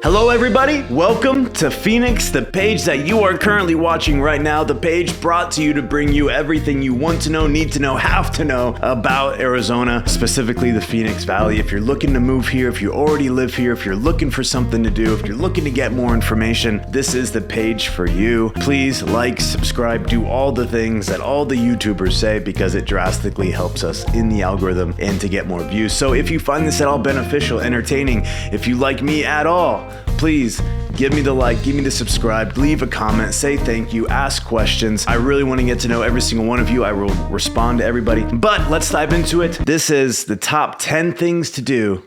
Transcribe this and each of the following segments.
Hello everybody, welcome to Phoenix, the page that you are currently watching right now, the page brought to you to bring you everything you want to know, need to know, have to know about Arizona, specifically the Phoenix Valley. If you're looking to move here, if you already live here, if you're looking for something to do, if you're looking to get more information, this is the page for you. Please like, subscribe, do all the things that all the YouTubers say because it drastically helps us in the algorithm and to get more views. So if you find this at all beneficial, entertaining, if you like me at all, please give me the like, give me the subscribe, leave a comment, say thank you, ask questions. I really want to get to know every single one of you. I will respond to everybody. But let's dive into it. This is the top 10 things to do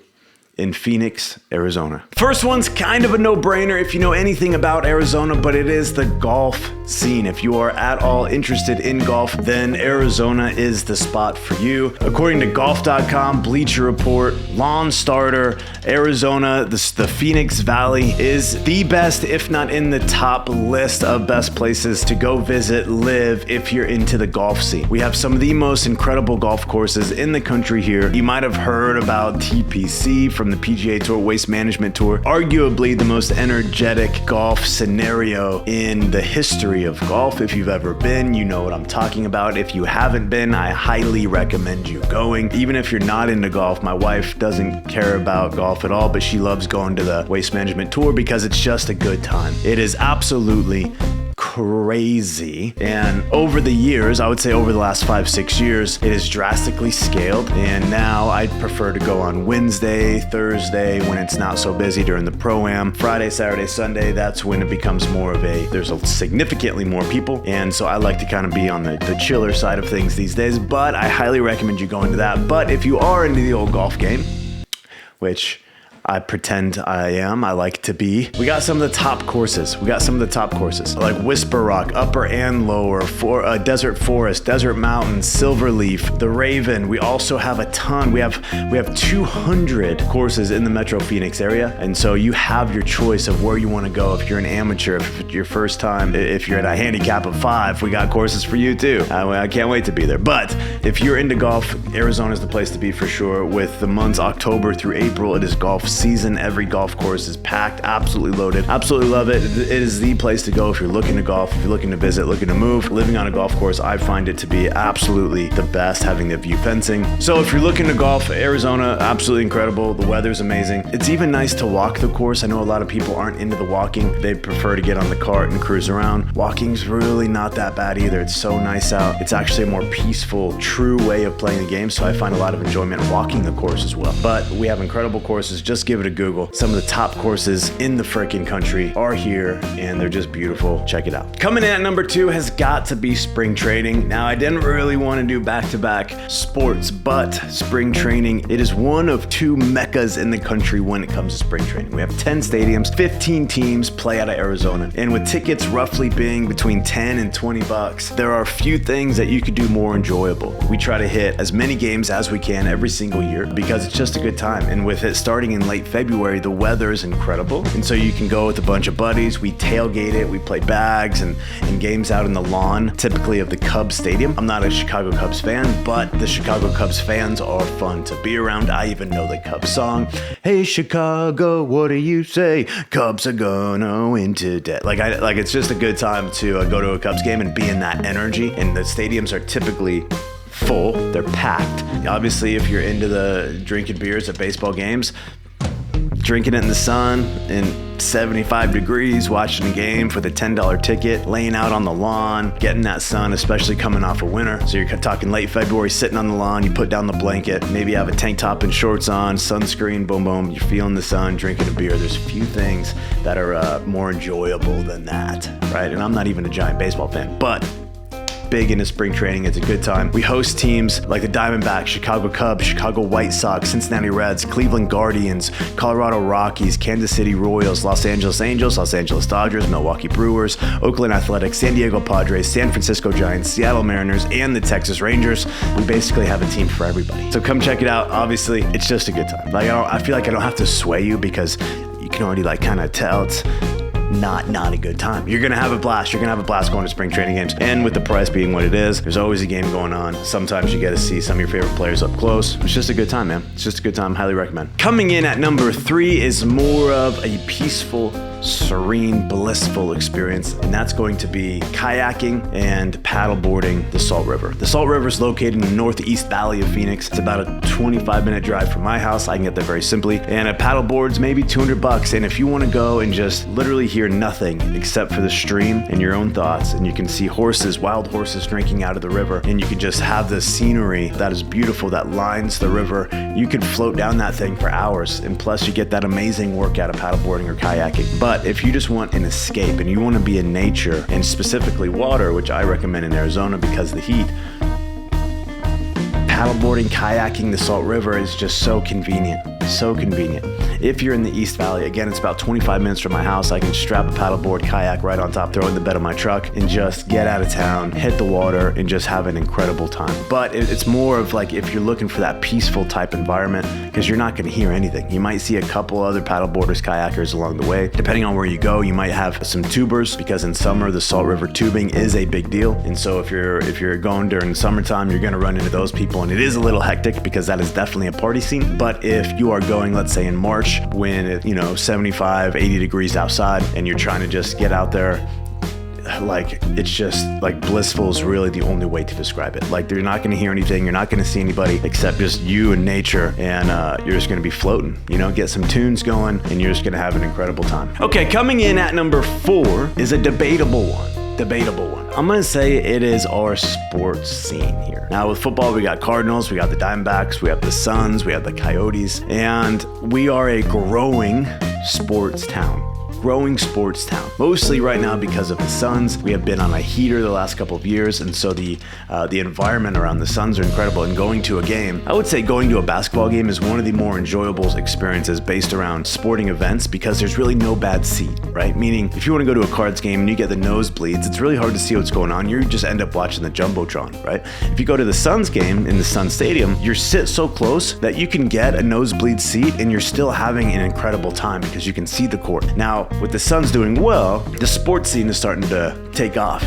in Phoenix, Arizona. First one's kind of a no-brainer if you know anything about Arizona, but it is the golf scene. If you are at all interested in golf, then Arizona is the spot for you. According to golf.com, Bleacher Report, Lawn Starter, Arizona, the Phoenix Valley is the best, if not in the top list of best places to go visit, live if you're into the golf scene. We have some of the most incredible golf courses in the country here. You might have heard about TPC from the PGA Tour, Waste Management Tour, arguably the most energetic golf scenario in the history of golf. If you've ever been, you know what I'm talking about. If you haven't been, I highly recommend you going. Even if you're not into golf, my wife doesn't care about golf at all, but she loves going to the Waste Management Tour because it's just a good time. It is absolutely crazy. And over the years, I would say over the last 5-6 years, it is drastically scaled. And now I prefer to go on Wednesday, Thursday, when it's not so busy during the Pro-Am. Friday, Saturday, Sunday, that's when it becomes more of there's significantly more people. And so I like to kind of be on the chiller side of things these days, but I highly recommend you going to that. But if you are into the old golf game, which I pretend I am, I like to be. We got some of the top courses. Like Whisper Rock, Upper and Lower, Desert Forest, Desert Mountain, Silverleaf, The Raven. We also have a ton. We have 200 courses in the Metro Phoenix area. And so you have your choice of where you want to go. If you're an amateur, if it's your first time, if you're at a handicap of 5, we got courses for you too. I can't wait to be there. But if you're into golf, Arizona is the place to be for sure. With the months October through April, it is golf season. Every golf course is packed, absolutely loaded. Absolutely love it. It is the place to go if you're looking to golf, if you're looking to visit, looking to move. Living on a golf course, I find it to be absolutely the best, having the view fencing. So if you're looking to golf, Arizona, absolutely incredible. The weather's amazing. It's even nice to walk the course. I know a lot of people aren't into the walking. They prefer to get on the cart and cruise around. Walking's really not that bad either. It's so nice out. It's actually a more peaceful, true way of playing the game. So I find a lot of enjoyment walking the course as well. But we have incredible courses. Just give it a Google. Some of the top courses in the freaking country are here and they're just beautiful. Check it out. Coming in at number 2 has got to be spring training. Now, I didn't really want to do back-to-back sports, but spring training, it is one of 2 meccas in the country when it comes to spring training. We have 10 stadiums, 15 teams play out of Arizona, and with tickets roughly being between 10 and 20 bucks, there are a few things that you could do more enjoyable. We try to hit as many games as we can every single year because it's just a good time. And with it starting in late February, the weather is incredible. And so you can go with a bunch of buddies. We tailgate it. We play bags and games out in the lawn, typically of the Cubs Stadium. I'm not a Chicago Cubs fan, but the Chicago Cubs fans are fun to be around. I even know the Cubs song. Hey, Chicago, what do you say? Cubs are gonna win today. Like it's just a good time to go to a Cubs game and be in that energy. And the stadiums are typically full. They're packed. Obviously, if you're into the drinking beers at baseball games, drinking it in the sun in 75 degrees, watching a game for the $10 ticket, laying out on the lawn, getting that sun, especially coming off of winter. So you're talking late February, sitting on the lawn, you put down the blanket, maybe have a tank top and shorts on, sunscreen, boom, boom, you're feeling the sun, drinking a beer. There's a few things that are more enjoyable than that, right? And I'm not even a giant baseball fan, but big into spring training. It's a good time. We host teams like the Diamondbacks, Chicago Cubs, Chicago White Sox, Cincinnati Reds, Cleveland Guardians, Colorado Rockies, Kansas City Royals, Los Angeles Angels, Los Angeles Dodgers, Milwaukee Brewers, Oakland Athletics, San Diego Padres, San Francisco Giants, Seattle Mariners, and the Texas Rangers. We basically have a team for everybody. So come check it out. Obviously, it's just a good time. I feel like I don't have to sway you because you can already kind of tell not a good time. You're gonna have a blast. You're gonna have a blast going to spring training games. And with the price being what it is, there's always a game going on. Sometimes you get to see some of your favorite players up close. It's just a good time, man. It's just a good time. Highly recommend. Coming in at number 3 is more of a peaceful, serene, blissful experience, and that's going to be kayaking and paddleboarding the Salt River. The Salt River is located in the northeast valley of Phoenix. It's about a 25-minute drive from my house. I can get there very simply. And a paddleboard's maybe $200. And if you want to go and just literally hear nothing except for the stream and your own thoughts, and you can see horses, wild horses drinking out of the river, and you can just have the scenery that is beautiful that lines the river, you could float down that thing for hours. And plus you get that amazing workout of paddleboarding or kayaking. But if you just want an escape and you want to be in nature, and specifically water, which I recommend in Arizona because of the heat, paddleboarding, kayaking the Salt River is just so convenient. So convenient. If you're in the East Valley, again, it's about 25 minutes from my house. I can strap a paddleboard, kayak right on top, throw it in the bed of my truck, and just get out of town, hit the water, and just have an incredible time. But it's more of like if you're looking for that peaceful type environment, because you're not going to hear anything. You might see a couple other paddleboarders, kayakers along the way. Depending on where you go, you might have some tubers, because in summer, the Salt River tubing is a big deal. And so if you're going during the summertime, you're going to run into those people, and it is a little hectic because that is definitely a party scene. But if you are going, let's say in March, when it's 75, 80 degrees outside, and you're trying to just get out there, like, it's just like blissful is really the only way to describe it. Like, you're not going to hear anything, you're not going to see anybody except just you and nature, and you're just going to be floating, get some tunes going, and you're just going to have an incredible time. Okay, coming in at number 4 is a debatable one. I'm going to say it is our sports scene here. Now with football, we got Cardinals, we got the Diamondbacks, we have the Suns, we have the Coyotes, and we are a growing sports town. Mostly right now because of the Suns. We have been on a heater the last couple of years, and so the environment around the Suns are incredible. And going to a game, I would say going to a basketball game is one of the more enjoyable experiences based around sporting events, because there's really no bad seat, right? Meaning, if you want to go to a Cards game and you get the nosebleeds, it's really hard to see what's going on. You just end up watching the Jumbotron, right? If you go to the Suns game in the Sun Stadium, you're sit so close that you can get a nosebleed seat, and you're still having an incredible time because you can see the court. Now, with the Suns doing well, the sports scene is starting to take off.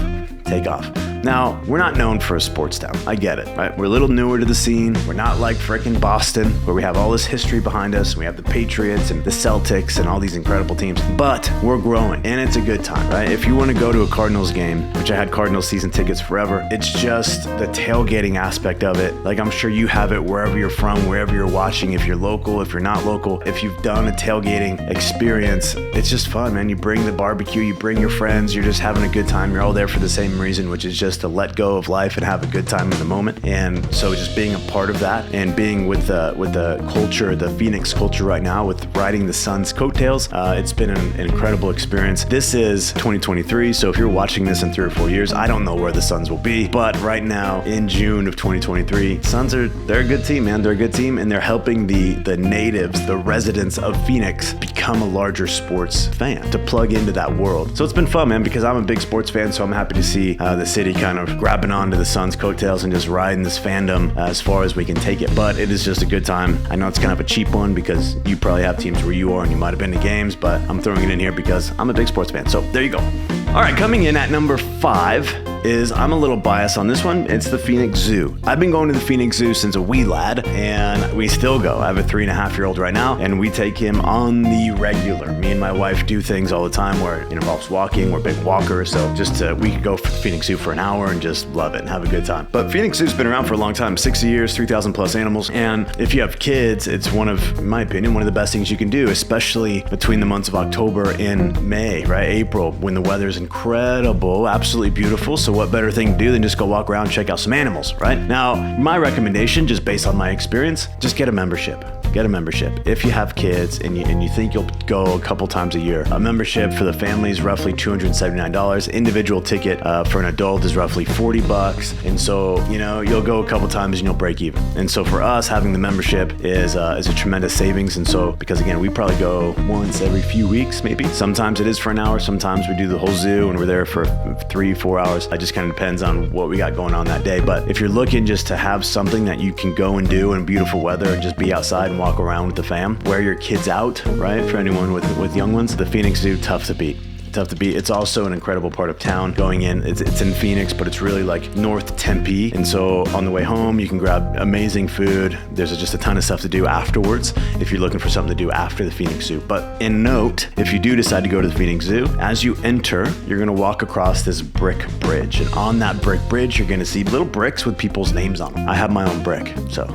Now, we're not known for a sports town. I get it, right? We're a little newer to the scene. We're not like frickin' Boston, where we have all this history behind us. We have the Patriots and the Celtics and all these incredible teams, but we're growing, and it's a good time, right? If you want to go to a Cardinals game, which I had Cardinals season tickets forever, it's just the tailgating aspect of it. Like, I'm sure you have it wherever you're from, wherever you're watching, if you're local, if you're not local, if you've done a tailgating experience, it's just fun, man. You bring the barbecue, you bring your friends, you're just having a good time. You're all there for the same reason, which is just to let go of life and have a good time in the moment. And so just being a part of that, and being with the culture, the Phoenix culture right now, with riding the Suns coattails, it's been an incredible experience. This is 2023, so if you're watching this in 3 or 4 years, I don't know where the Suns will be, but right now in June of 2023, Suns they're a good team, man. They're a good team, and they're helping the natives, the residents of Phoenix, become a larger sports fan, to plug into that world. So it's been fun, man, because I'm a big sports fan, so I'm happy to see the city kind of grabbing onto the Suns coattails and just riding this fandom as far as we can take it. But it is just a good time. I know it's kind of a cheap one because you probably have teams where you are and you might have been to games, but I'm throwing it in here because I'm a big sports fan. So there you go. All right, coming in at number 5 is, I'm a little biased on this one. It's the Phoenix Zoo. I've been going to the Phoenix Zoo since a wee lad, and we still go. I have a 3.5-year-old right now, and we take him on the regular. Me and my wife do things all the time where it involves walking. We're big walkers, so we could go for the Phoenix Zoo for an hour and just love it and have a good time. But Phoenix Zoo's been around for a long time, 60 years, 3,000 plus animals, and if you have kids, it's in my opinion, one of the best things you can do, especially between the months of October and May, right? April, when the weather's incredible, absolutely beautiful. So what better thing to do than just go walk around and check out some animals, right? Now, my recommendation, just based on my experience, just get a membership. Get a membership. If you have kids and you think you'll go a couple times a year, a membership for the family is roughly $279. Individual ticket for an adult is roughly $40. And so, you'll go a couple times and you'll break even. And so for us, having the membership is a tremendous savings. And so, because again, we probably go once every few weeks, maybe. Sometimes it is for an hour. Sometimes we do the whole zoo and we're there for 3-4 hours. It just kind of depends on what we got going on that day. But if you're looking just to have something that you can go and do in beautiful weather and just be outside and walk around with the fam, wear your kids out, right? For anyone with young ones, the Phoenix Zoo, tough to beat. tough to beat. It's also an incredible part of town going in. It's in Phoenix, but it's really like North Tempe. And so on the way home, you can grab amazing food. There's just a ton of stuff to do afterwards if you're looking for something to do after the Phoenix Zoo. But in note, if you do decide to go to the Phoenix Zoo, as you enter, you're gonna walk across this brick bridge. And on that brick bridge, you're gonna see little bricks with people's names on them. I have my own brick, so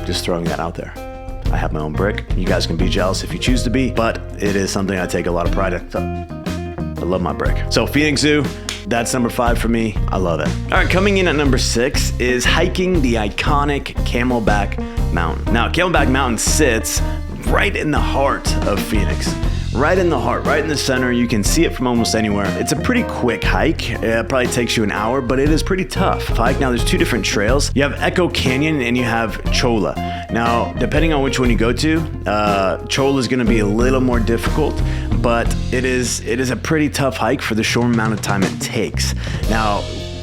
just throwing that out there. I have my own brick. You guys can be jealous if you choose to be, but it is something I take a lot of pride in. So I love my brick. So Phoenix Zoo, that's number 5 for me. I love it. All right, coming in at number 6 is hiking the iconic Camelback Mountain. Now, Camelback Mountain sits right in the heart of Phoenix. Right in the heart, right in the center. You can see it from almost anywhere. It's a pretty quick hike. It probably takes you an hour, but it is pretty tough hike. Now, there's 2 different trails. You have Echo Canyon and you have Cholla. Now, depending on which one you go to, Cholla is gonna be a little more difficult, but it is a pretty tough hike for the short amount of time it takes. Now,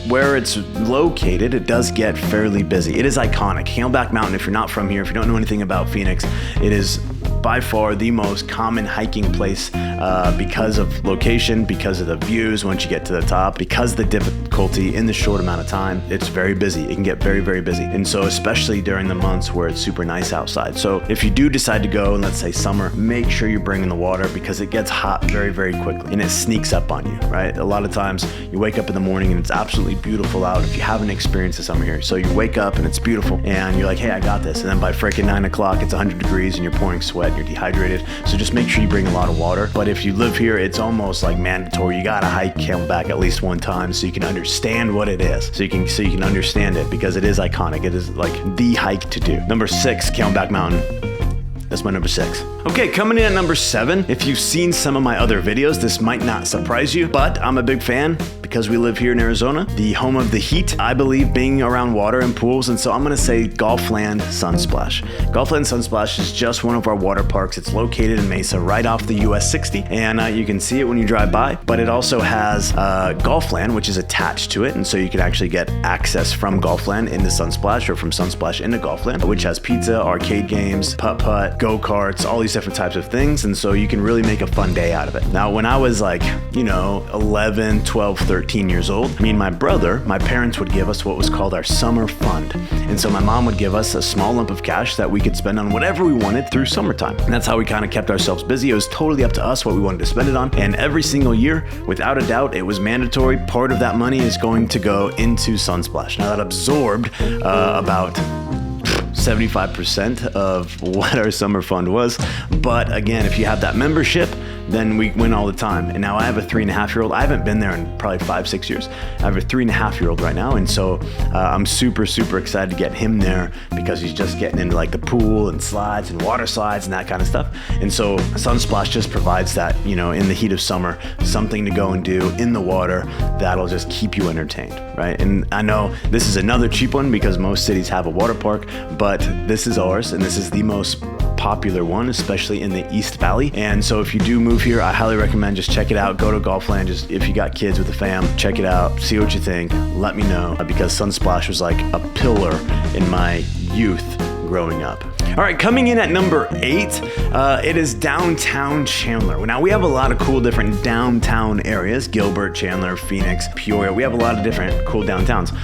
where it's located, it does get fairly busy. It is iconic. Camelback Mountain, if you're not from here, if you don't know anything about Phoenix, it is by far the most common hiking place because of location, because of the views once you get to the top, because the difficulty in the short amount of time. It's very busy. It can get very, very busy. And so especially during the months where it's super nice outside. So if you do decide to go, and let's say summer, make sure you're bringing the water because it gets hot very, very quickly and it sneaks up on you, right? A lot of times you wake up in the morning and it's absolutely beautiful out if you haven't experienced the summer here. So you wake up and it's beautiful and you're like, hey, I got this. And then by freaking 9 o'clock, it's 100 degrees and you're pouring sweat. You're dehydrated, so just make sure you bring a lot of water. But if you live here, it's almost like mandatory. You gotta hike Camelback at least one time so you can understand what it is, so you can understand it, because it is iconic. It is like the hike to do. Number 6, Camelback Mountain. That's my number 6. Okay, coming in at number 7. If you've seen some of my other videos, this might not surprise you, but I'm a big fan because we live here in Arizona, the home of the heat. I believe being around water and pools, and so I'm gonna say Golfland Sunsplash. Golfland Sunsplash is just one of our water parks. It's located in Mesa, right off the US 60, and you can see it when you drive by, but it also has Golfland, which is attached to it, and so you can actually get access from Golfland into Sunsplash, or from Sunsplash into Golfland, which has pizza, arcade games, putt-putt, go-karts, all these different types of things, and so you can really make a fun day out of it. Now, when I was like, 11, 12, 13 years old, me and my brother, my parents would give us what was called our summer fund. And so my mom would give us a small lump of cash that we could spend on whatever we wanted through summertime. And that's how we kind of kept ourselves busy. It was totally up to us what we wanted to spend it on. And every single year, without a doubt, it was mandatory. Part of that money is going to go into Sunsplash. Now, that absorbed about 75% of what our summer fund was. But again, if you have that membership, then we win all the time. And now I have a 3.5-year-old. I haven't been there in probably 5-6 years. I have a 3.5-year-old right now. And so I'm super, super excited to get him there because he's just getting into like the pool and slides and water slides and that kind of stuff. And so Sunsplash just provides that, in the heat of summer, something to go and do in the water that'll just keep you entertained, right? And I know this is another cheap one because most cities have a water park, but this is ours, and this is the most popular one, especially in the East Valley. And so if you do move here, I highly recommend just check it out. Go to Golfland. Just if you got kids with the fam, check it out, see what you think, let me know, because Sunsplash was like a pillar in my youth growing up. All right, coming in at number 8, it is downtown Chandler. Now, we have a lot of cool different downtown areas: Gilbert, Chandler, Phoenix, Peoria. We have a lot of different cool downtowns.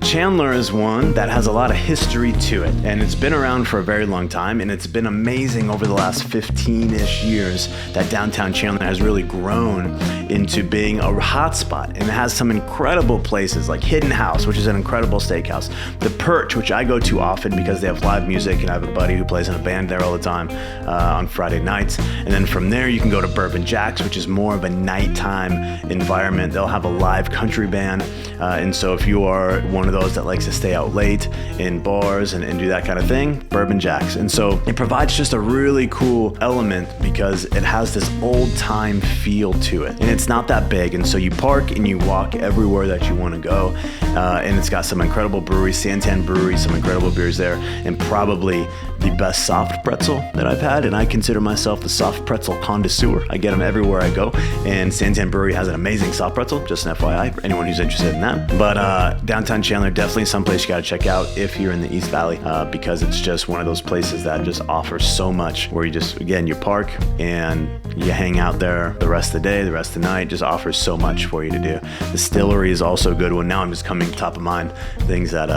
Chandler is one that has a lot of history to it, and it's been around for a very long time, and it's been amazing over the last 15-ish years that downtown Chandler has really grown into being a hotspot, and it has some incredible places like Hidden House, which is an incredible steakhouse, The Perch, which I go to often because they have live music, and I have a buddy who plays in a band there all the time on Friday nights. And then from there you can go to Bourbon Jack's, which is more of a nighttime environment. They'll have a live country band, and so if you are one of those that likes to stay out late in bars and do that kind of thing, Bourbon Jack's. And so it provides just a really cool element because it has this old time feel to it, and it's not that big, and so you park and you walk everywhere that you want to go, and it's got some incredible breweries, Santan Brewery, some incredible beers there, and probably the best soft pretzel that I've had, and I consider myself the soft pretzel connoisseur. I get them everywhere I go, and Santan Brewery has an amazing soft pretzel, just an FYI for anyone who's interested in that. But downtown Chandler, definitely someplace you gotta check out if you're in the East Valley, because it's just one of those places that just offers so much, where you just, again, you park and you hang out there the rest of the day, the rest of the night, just offers so much for you to do. Distillery is also a good one. Now I'm just coming top of mind, things that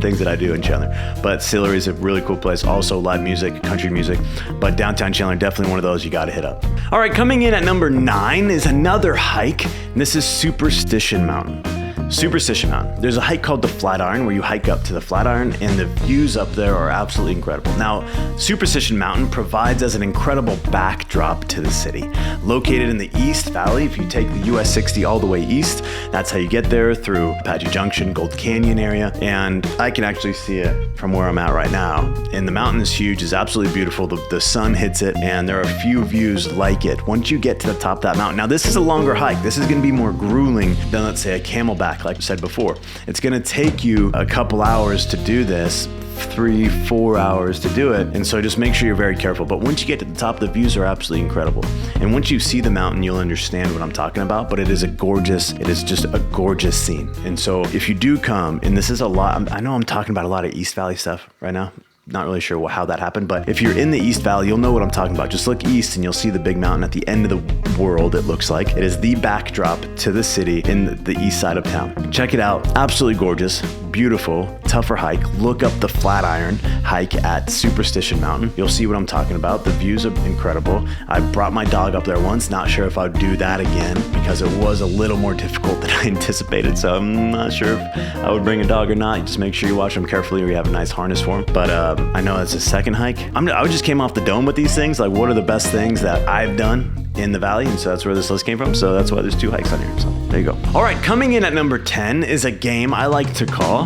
things that I do in Chandler. But Distillery is a really cool place. Also live music, country music. But downtown Chandler, definitely one of those you gotta hit up. All right, coming in at number 9 is another hike, and this is Superstition Mountain. Superstition Mountain. There's a hike called the Flatiron where you hike up to the Flatiron, and the views up there are absolutely incredible. Now, Superstition Mountain provides as an incredible backdrop to the city. Located in the East Valley, if you take the US 60 all the way east, that's how you get there, through Apache Junction, Gold Canyon area, and I can actually see it from where I'm at right now. And the mountain is huge, it's absolutely beautiful. The sun hits it, and there are a few views like it once you get to the top of that mountain. Now, this is a longer hike. This is gonna be more grueling than, let's say, a Camelback, like I said before. It's gonna take you a couple hours to do this, 3-4 hours to do it, and so just make sure you're very careful. But once you get to the top, the views are absolutely incredible, and once you see the mountain, you'll understand what I'm talking about. But it is just a gorgeous scene. And so if you do come, and this is a lot, I know I'm talking about a lot of East Valley stuff right now, not really sure how that happened, but if you're in the East Valley, you'll know what I'm talking about. Just look east and you'll see the big mountain at the end of the world, it looks like. It is the backdrop to the city in the east side of town. Check it out, absolutely gorgeous, beautiful, tougher hike. Look up the Flatiron hike at Superstition Mountain. You'll see what I'm talking about. The views are incredible. I brought my dog up there once, not sure if I'd do that again because it was a little more difficult than I anticipated, so I'm not sure if I would bring a dog or not. You just make sure you watch them carefully or you have a nice harness for them. But I know it's a second hike. I just came off the dome with these things, like what are the best things that I've done in the valley, and so that's where this list came from. So that's why there's 2 hikes on here, so there you go. All right, coming in at number 10 is a game I like to call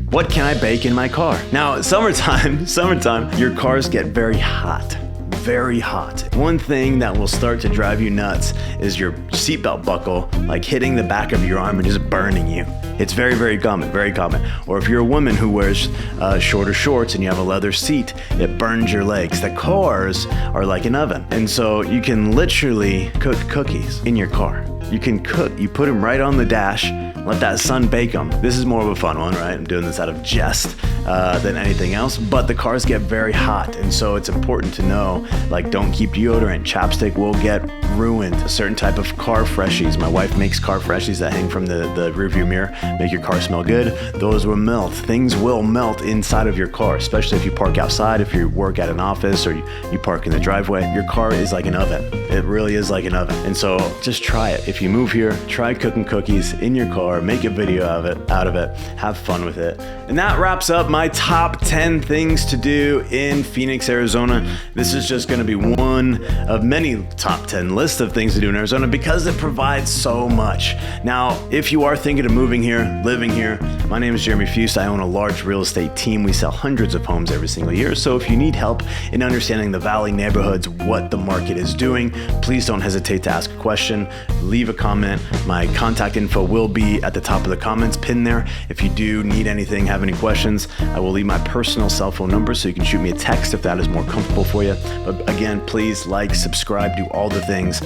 What Can I Bake in My Car? Now, summertime, your cars get very hot. Very hot. One thing that will start to drive you nuts is your seatbelt buckle, like hitting the back of your arm and just burning you. It's very, very common, very common. Or if you're a woman who wears shorter shorts and you have a leather seat, it burns your legs. The cars are like an oven. And so you can literally cook cookies in your car. You can cook, you put them right on the dash, let that sun bake them. This is more of a fun one, right? I'm doing this out of jest than anything else, but the cars get very hot, and so it's important to know, like, don't keep deodorant. Chapstick will get ruined. A certain type of car freshies. My wife makes car freshies that hang from the rearview mirror, make your car smell good. Those will melt. Things will melt inside of your car, especially if you park outside, if you work at an office, or you park in the driveway. Your car is like an oven. It really is like an oven. And so just try it. If you move here, try cooking cookies in your car, make a video out of it, have fun with it. And that wraps up my top 10 things to do in Phoenix, Arizona. This is just gonna be one of many top 10 lists of things to do in Arizona because it provides so much. Now, if you are thinking of moving here, living here, my name is Jeremy Fuhst. I own a large real estate team. We sell hundreds of homes every single year. So if you need help in understanding the Valley neighborhoods, what the market is doing, please don't hesitate to ask a question, leave a comment. My contact info will be at the top of the comments pinned there. If you do need anything, have any questions, I will leave my personal cell phone number so you can shoot me a text if that is more comfortable for you. But again, please like, subscribe, do all the things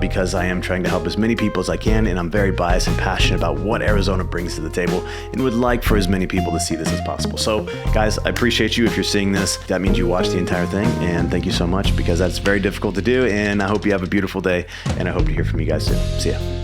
because I am trying to help as many people as I can, and I'm very biased and passionate about what Arizona brings to the table and would like for as many people to see this as possible. So guys, I appreciate you. If you're seeing this, that means you watched the entire thing, and thank you so much because that's very difficult to do, and I hope you have a beautiful day, and I hope to hear from you guys soon. See ya.